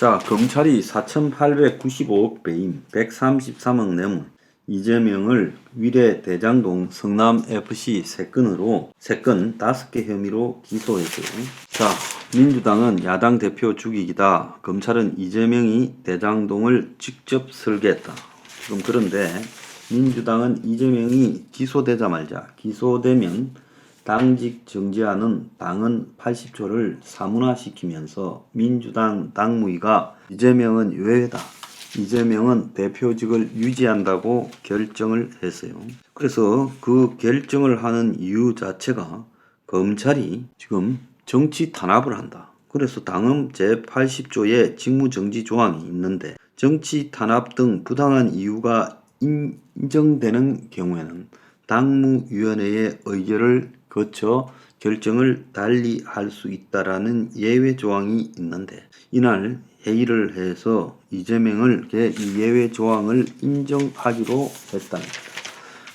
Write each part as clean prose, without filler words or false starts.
자, 검찰이 4,895억 배임 133억 뇌물 이재명을 위례 대장동 성남FC 3건으로 5개 혐의로 기소했어요. 자, 민주당은 야당 대표 죽이기다. 검찰은 이재명이 대장동을 직접 설계했다. 지금 그런데 민주당은 이재명이 기소되자마자 기소되면 당직 정지하는 당헌 80조를 사문화시키면서 민주당 당무위가 이재명은 예외다. 이재명은 대표직을 유지한다고 결정을 했어요. 그래서 그 결정을 하는 이유 자체가 검찰이 지금 정치 탄압을 한다. 그래서 당헌 제80조에 직무정지 조항이 있는데 정치 탄압 등 부당한 이유가 인정되는 경우에는 당무위원회의 의결을 거쳐 결정을 달리 할 수 있다라는 예외 조항이 있는데 이날 회의를 해서 이재명에게 이 예외 조항을 인정하기로 했답니다.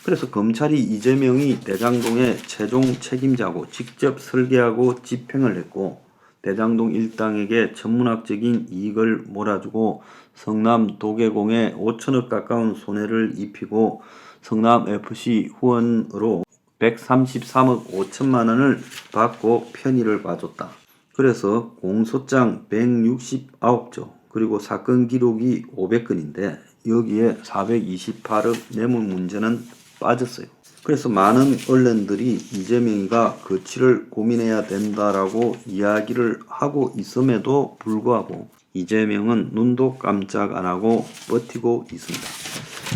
그래서 검찰이 이재명이 대장동의 최종 책임자고 직접 설계하고 집행을 했고 대장동 일당에게 천문학적인 이익을 몰아주고 성남 도계공에 5천억 가까운 손해를 입히고 성남FC 후원으로 133억 5천만 원을 받고 편의를 봐줬다. 그래서 공소장 169조 그리고 사건 기록이 500건인데 여기에 428억 뇌물 문제는 빠졌어요. 그래서 많은 언론들이 이재명이가 거취를 고민해야 된다라고 이야기를 하고 있음에도 불구하고 이재명은 눈도 깜짝 안 하고 버티고 있습니다.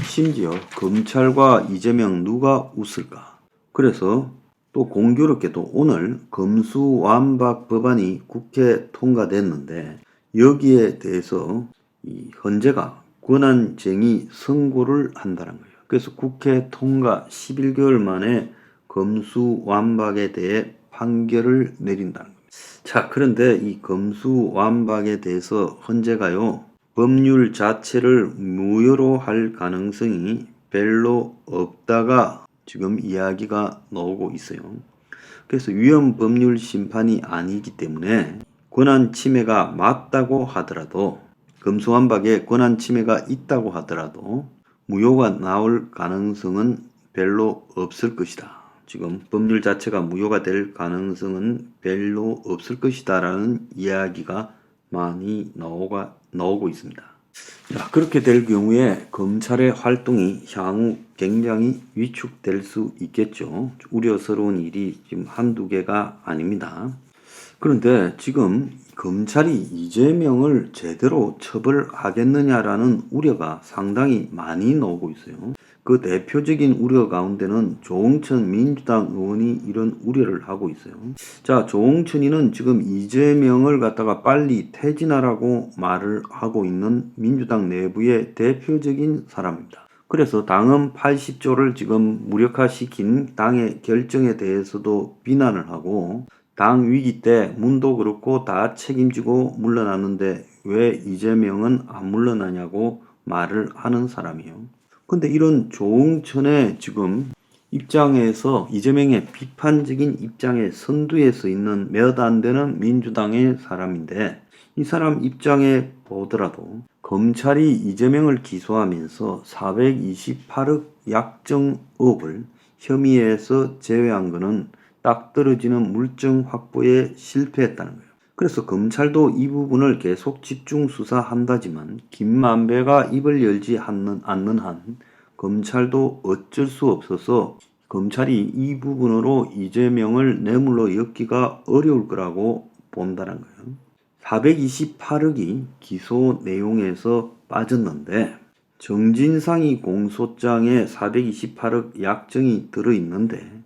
심지어 검찰과 이재명 누가 웃을까? 그래서 또 공교롭게도 오늘 검수완박 법안이 국회 통과됐는데 여기에 대해서 이 헌재가 권한쟁의 선고를 한다는 거예요. 그래서 국회 통과 11개월 만에 검수완박에 대해 판결을 내린다는 겁니다. 자, 그런데 이 검수완박에 대해서 헌재가요, 법률 자체를 무효로 할 가능성이 별로 없다가 지금 이야기가 나오고 있어요. 그래서 위헌 법률 심판이 아니기 때문에 권한 침해가 맞다고 하더라도 검수완박에 권한 침해가 있다고 하더라도 무효가 나올 가능성은 별로 없을 것이다. 지금 법률 자체가 무효가 될 가능성은 별로 없을 것이다 라는 이야기가 많이 나오고 있습니다. 자, 그렇게 될 경우에 검찰의 활동이 향후 굉장히 위축될 수 있겠죠. 우려스러운 일이 지금 한두 개가 아닙니다. 그런데 지금 검찰이 이재명을 제대로 처벌하겠느냐라는 우려가 상당히 많이 나오고 있어요. 그 대표적인 우려 가운데는 조홍천 민주당 의원이 이런 우려를 하고 있어요. 자, 조홍천이는 지금 이재명을 갖다가 빨리 퇴진하라고 말을 하고 있는 민주당 내부의 대표적인 사람입니다. 그래서 당헌 80조를 지금 무력화시킨 당의 결정에 대해서도 비난을 하고 당 위기 때 문도 그렇고 다 책임지고 물러났는데 왜 이재명은 안 물러나냐고 말을 하는 사람이에요. 근데 이런 조홍천의 지금 입장에서 이재명의 비판적인 입장에 선두에 서 있는 몇 안 되는 민주당의 사람인데 이 사람 입장에 보더라도 검찰이 이재명을 기소하면서 428억 약정 의혹을 혐의에서 제외한 것은 딱 떨어지는 물증 확보에 실패했다는 거예요. 그래서 검찰도 이 부분을 계속 집중 수사한다지만 김만배가 입을 열지 않는 한 검찰도 어쩔 수 없어서 검찰이 이 부분으로 이재명을 뇌물로 엮기가 어려울 거라고 본다는 거예요. 428억이 기소 내용에서 빠졌는데 정진상이 공소장에 428억 약정이 들어있는데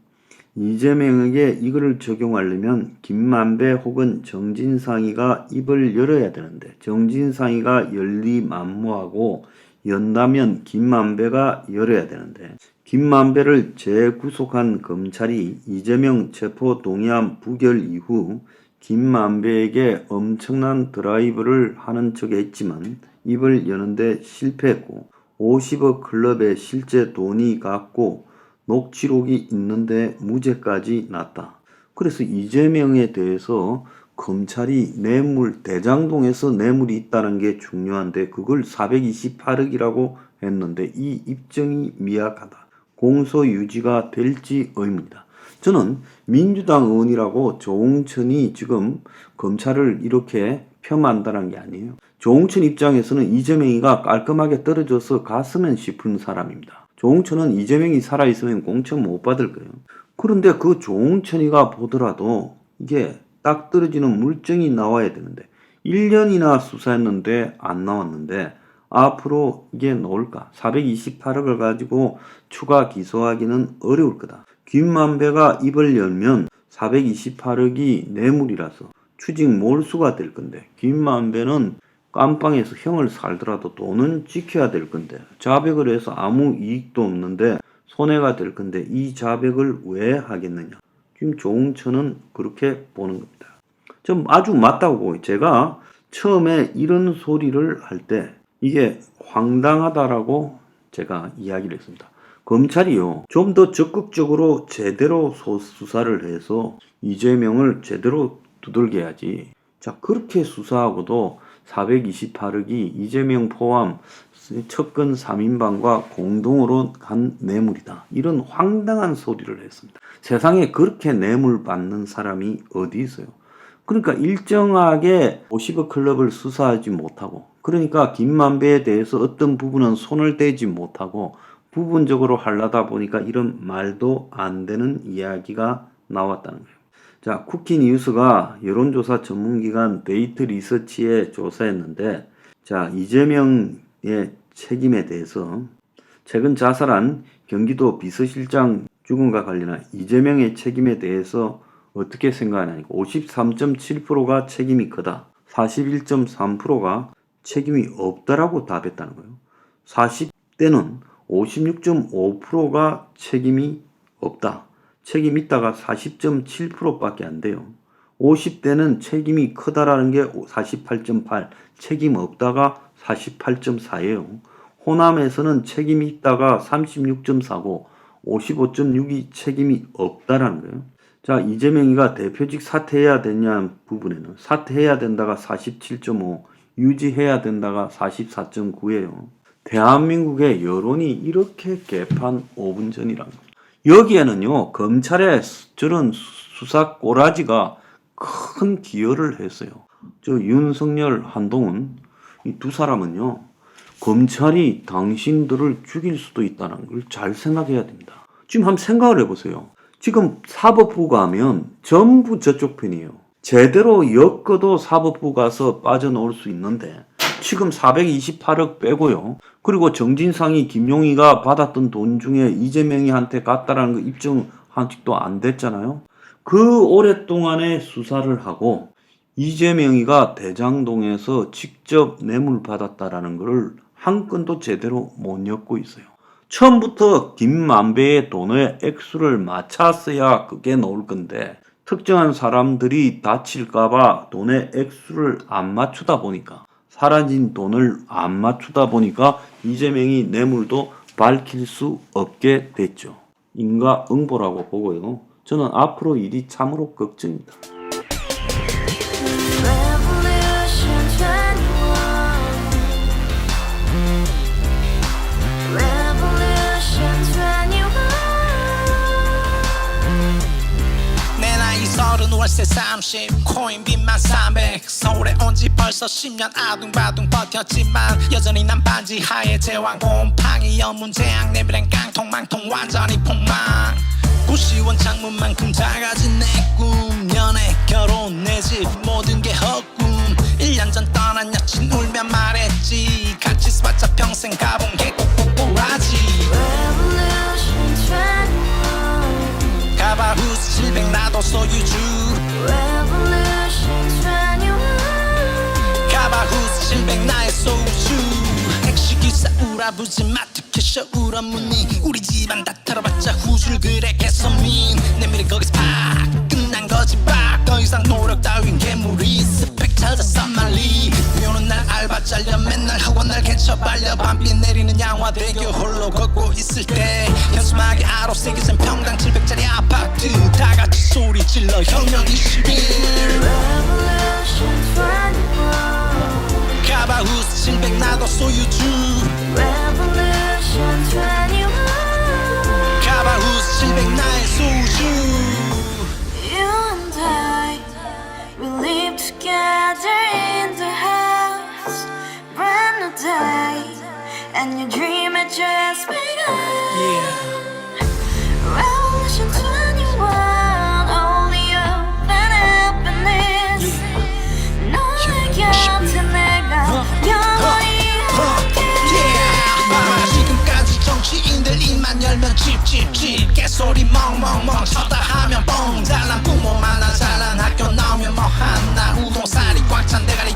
이재명에게 이거를 적용하려면 김만배 혹은 정진상이가 입을 열어야 되는데 정진상이가 열리만무하고 연다면 김만배가 열어야 되는데 김만배를 재구속한 검찰이 이재명 체포동의안 부결 이후 김만배에게 엄청난 드라이브를 하는 척 했지만 입을 여는데 실패했고 50억 클럽에 실제 돈이 갔고 녹취록이 있는데 무죄까지 났다. 그래서 이재명에 대해서 검찰이 뇌물 대장동에서 뇌물이 있다는 게 중요한데 그걸 428억이라고 했는데 이 입증이 미약하다. 공소 유지가 될지 의문이다. 저는 민주당 의원이라고 조홍천이 지금 검찰을 이렇게 폄하한다는 게 아니에요. 조홍천 입장에서는 이재명이가 깔끔하게 떨어져서 갔으면 싶은 사람입니다. 조홍천은 이재명이 살아있으면 공천 못 받을 거예요. 그런데 그 조홍천이가 보더라도 이게 딱 떨어지는 물증이 나와야 되는데 1년이나 수사했는데 안 나왔는데 앞으로 이게 나올까? 428억을 가지고 추가 기소하기는 어려울 거다. 김만배가 입을 열면 428억이 뇌물이라서 추징 몰수가 될 건데 김만배는 깜빵에서 형을 살더라도 돈은 지켜야 될 건데 자백을 해서 아무 이익도 없는데 손해가 될 건데 이 자백을 왜 하겠느냐. 지금 조홍천은 그렇게 보는 겁니다. 좀 아주 맞다고 보여요. 제가 처음에 이런 소리를 할 때 이게 황당하다라고 제가 이야기를 했습니다. 검찰이요, 좀 더 적극적으로 제대로 수사를 해서 이재명을 제대로 두들겨 야지. 자, 그렇게 수사하고도 428억이 이재명 포함 첩근 3인방과 공동으로 간 뇌물이다. 이런 황당한 소리를 했습니다. 세상에 그렇게 뇌물 받는 사람이 어디 있어요? 그러니까 일정하게 50억 클럽을 수사하지 못하고, 그러니까 김만배에 대해서 어떤 부분은 손을 대지 못하고 부분적으로 하려다 보니까 이런 말도 안 되는 이야기가 나왔다는 거예요. 자, 쿠키뉴스가 여론조사 전문기관 데이트 리서치에 조사했는데, 자, 이재명의 책임에 대해서 최근 자살한 경기도 비서실장 죽음과 관련한 이재명의 책임에 대해서 어떻게 생각하냐니까 53.7%가 책임이 크다, 41.3%가 책임이 없다라고 답했다는 거예요. 40대는 56.5%가 책임이 없다, 책임 있다가 40.7%밖에 안 돼요. 50대는 책임이 크다라는 게 48.8, 책임 없다가 48.4예요. 호남에서는 책임이 있다가 36.4고 55.6이 책임이 없다라는 거예요. 자, 이재명이가 대표직 사퇴해야 되냐 부분에는 사퇴해야 된다가 47.5, 유지해야 된다가 44.9예요. 대한민국의 여론이 이렇게 개판 5분 전이란 겁니다. 여기에는요, 검찰의 저런 수사 꼬라지가 큰 기여를 했어요. 저 윤석열, 한동훈 이 두 사람은요, 검찰이 당신들을 죽일 수도 있다는 걸 잘 생각해야 됩니다. 지금 한번 생각을 해보세요. 지금 사법부 가면 전부 저쪽 편이에요. 제대로 엮어도 사법부 가서 빠져나올 수 있는데 지금 428억 빼고요. 그리고 정진상이 김용희가 받았던 돈 중에 이재명이한테 갔다라는 거 입증 아직도 안 됐잖아요. 그 오랫동안의 수사를 하고 이재명이가 대장동에서 직접 뇌물 받았다라는 것을 한 건도 제대로 못 엮고 있어요. 처음부터 김만배의 돈의 액수를 맞췄어야 그게 나올 건데 특정한 사람들이 다칠까봐 돈의 액수를 안 맞추다 보니까, 사라진 돈을 안 맞추다 보니까 이재명이 뇌물도 밝힐 수 없게 됐죠. 인과응보라고 보고요. 저는 앞으로 일이 참으로 걱정입니다. 월세 30 코인빚만 300 서울에 온지 벌써 10년 아둥바둥 버텼지만 여전히 난 반지 하에 제왕 곰팡이 연문제약 내비랑 깡통망통 완전히 폭망 고시원 창문만큼 작아진 내 꿈 연애 결혼 내 집 모든 게 헛꿈 1년 전 떠난 여친 울며 말했지 같이 살자 평생 가본 게 꼬꼬꼬라지 가바후스 700 나도 소유주 가바후스 700 나의 소유주 택시기사 우라부지 마트 캐셔 울어무니 우리 집안 다 털어봤자 후줄 그래 개선민 내 미래 거기서 팍 끝난 거지 팍 더 이상 노력 따윈 괴물이 스펙 찾아서 말리 비오는 날 알바 잘려 맨날 학원 날 개쳐 발려 밤비 내리는 양화대교 홀로 걷고 있을 때 현수막에 아로 새겨진 평당 700짜리 아파트 모두 다 같이 소리 질러 혁명 21 Revolution 21 카바우스 700 나도 소유주 Revolution 21 카바우스 700 나의 소주 You and I, we live together in the house. Brand new day, and your dream had just begun. yeah. Revolution 21, only open happiness. 너의 곁에 내가 영원히 함께. 봐봐 지금까지 정치인들 입만 열면 찝찝찝 개소리 멍멍멍 쳤다 하면 뻥 잘난 부모 만나 잘난 학교 나오면 뭐 하나 우동살이 꽉 찬 대가리